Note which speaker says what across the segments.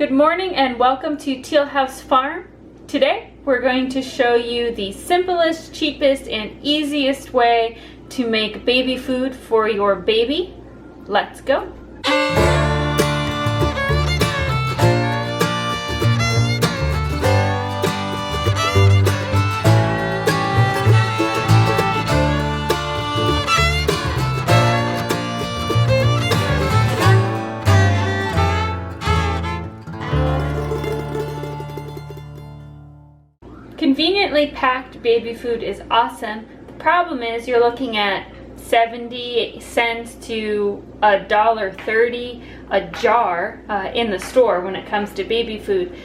Speaker 1: Good morning and welcome to Teal House Farm. Today we're going to show you the simplest, cheapest, and easiest way to make baby food for your baby. Let's go. Conveniently packed baby food is awesome. The problem is you're looking at 70 cents to $1.30 a jar in the store when it comes to baby food.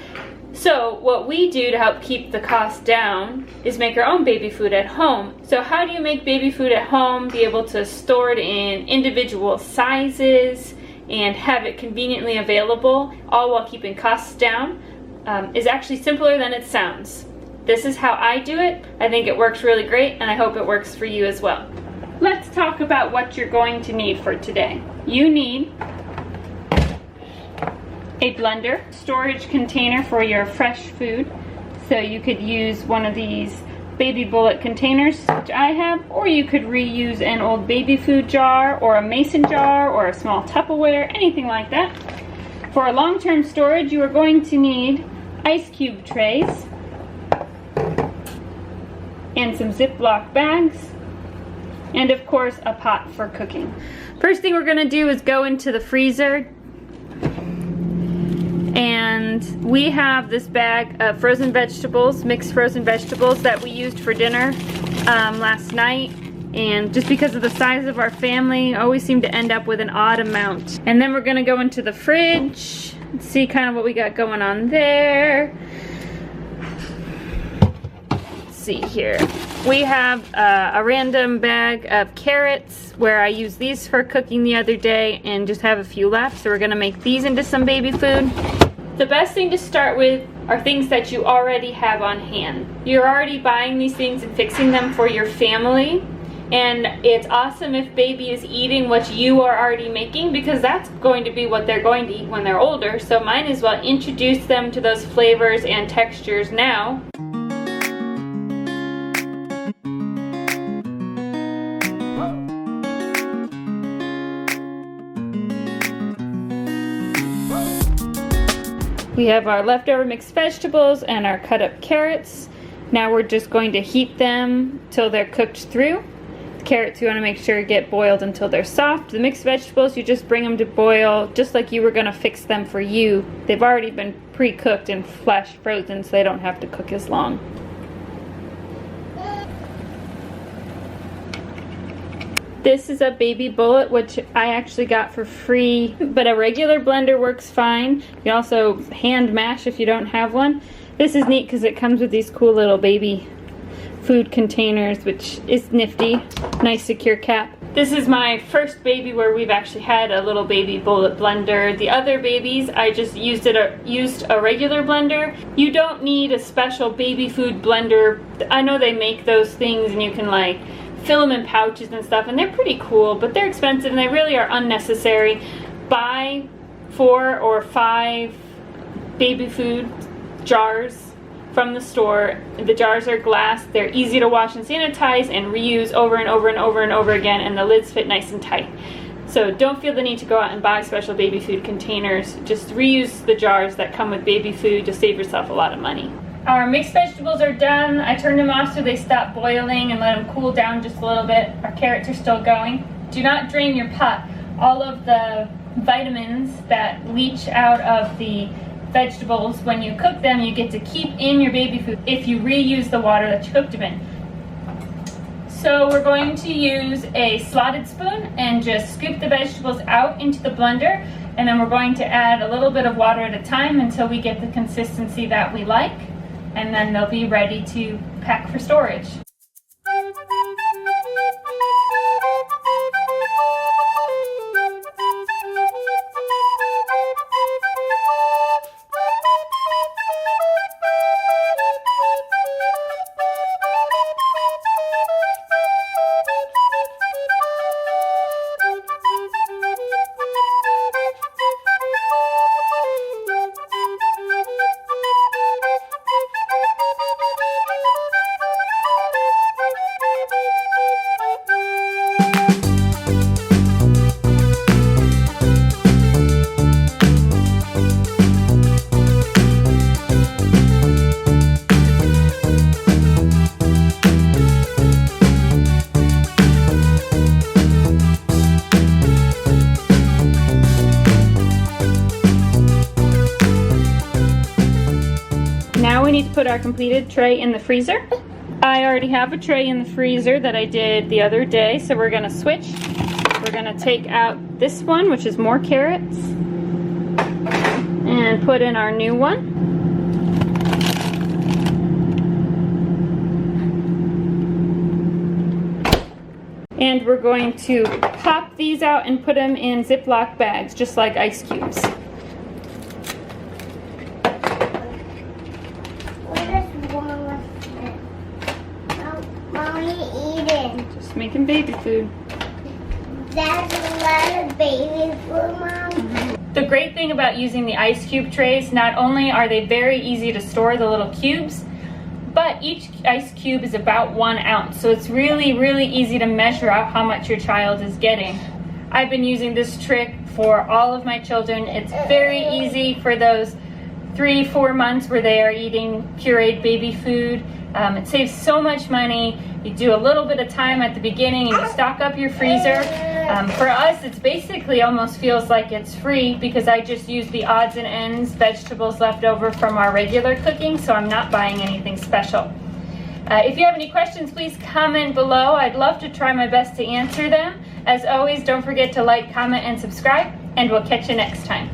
Speaker 1: So what we do to help keep the cost down is make our own baby food at home. So how do you make baby food at home, be able to store it in individual sizes and have it conveniently available, all while keeping costs down, is actually simpler than it sounds. This is how I do it. I think it works really great, and I hope it works for you as well. Let's talk about what you're going to need for today. You need a blender, storage container for your fresh food. So you could use one of these baby bullet containers, which I have, or you could reuse an old baby food jar or a mason jar or a small Tupperware, anything like that. For long-term storage, you are going to need ice cube trays and some Ziploc bags, and of course a pot for cooking. First thing we're gonna do is go into the freezer, and we have this bag of frozen vegetables, mixed frozen vegetables that we used for dinner last night, and just because of the size of our family, I always seem to end up with an odd amount. And then we're gonna go into the fridge, see kind of what we got going on there. See here, we have a random bag of carrots where I used these for cooking the other day and just have a few left, so we're gonna make these into some baby food. The best thing to start with are things that you already have on hand. You're already buying these things and fixing them for your family, and it's awesome if baby is eating what you are already making, because that's going to be what they're going to eat when they're older, so might as well introduce them to those flavors and textures now. We have our leftover mixed vegetables and our cut up carrots. Now we're just going to heat them till they're cooked through. The carrots you want to make sure get boiled until they're soft. The mixed vegetables, you just bring them to boil just like you were going to fix them for you. They've already been pre-cooked and flash frozen, so they don't have to cook as long. This is a baby bullet, which I actually got for free, but a regular blender works fine. You can also hand mash if you don't have one. This is neat because it comes with these cool little baby food containers, which is nifty. Nice secure cap. This is my first baby where we've actually had a little baby bullet blender. The other babies, I just used a regular blender. You don't need a special baby food blender. I know they make those things and you can like fill them in pouches and stuff, and they're pretty cool, but they're expensive and they really are unnecessary. Buy 4 or 5 baby food jars from the store. The jars are glass, they're easy to wash and sanitize and reuse over and over and over and over again, and the lids fit nice and tight. So don't feel the need to go out and buy special baby food containers. Just reuse the jars that come with baby food to save yourself a lot of money. Our mixed vegetables are done. I turned them off so they stop boiling and let them cool down just a little bit. Our carrots are still going. Do not drain your pot. All of the vitamins that leach out of the vegetables when you cook them, you get to keep in your baby food if you reuse the water that you cooked them in. So we're going to use a slotted spoon and just scoop the vegetables out into the blender, and then we're going to add a little bit of water at a time until we get the consistency that we like. And then they'll be ready to pack for storage. we need to put our completed tray in the freezer. I already have a tray in the freezer that I did the other day, so we're gonna switch. We're gonna take out this one, which is more carrots, and put in our new one. And we're going to pop these out and put them in Ziploc bags, just like ice cubes. Just making baby food.
Speaker 2: That's a lot of baby food, Mom.
Speaker 1: The great thing about using the ice cube trays, not only are they very easy to store, the little cubes, but each ice cube is about 1 ounce. So it's really, really easy to measure out how much your child is getting. I've been using this trick for all of my children. It's very easy for those 3-4 months where they are eating pureed baby food. It saves so much money. You do a little bit of time at the beginning and you stock up your freezer. For us, it's basically almost feels like it's free because I just use the odds and ends vegetables left over from our regular cooking, so I'm not buying anything special. If you have any questions, please comment below. I'd love to try my best to answer them. As always, don't forget to like, comment, and subscribe, and we'll catch you next time.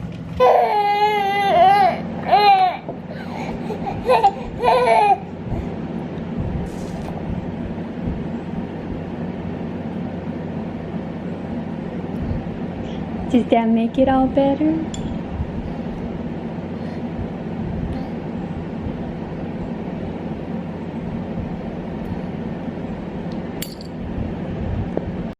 Speaker 1: Does that make it all better?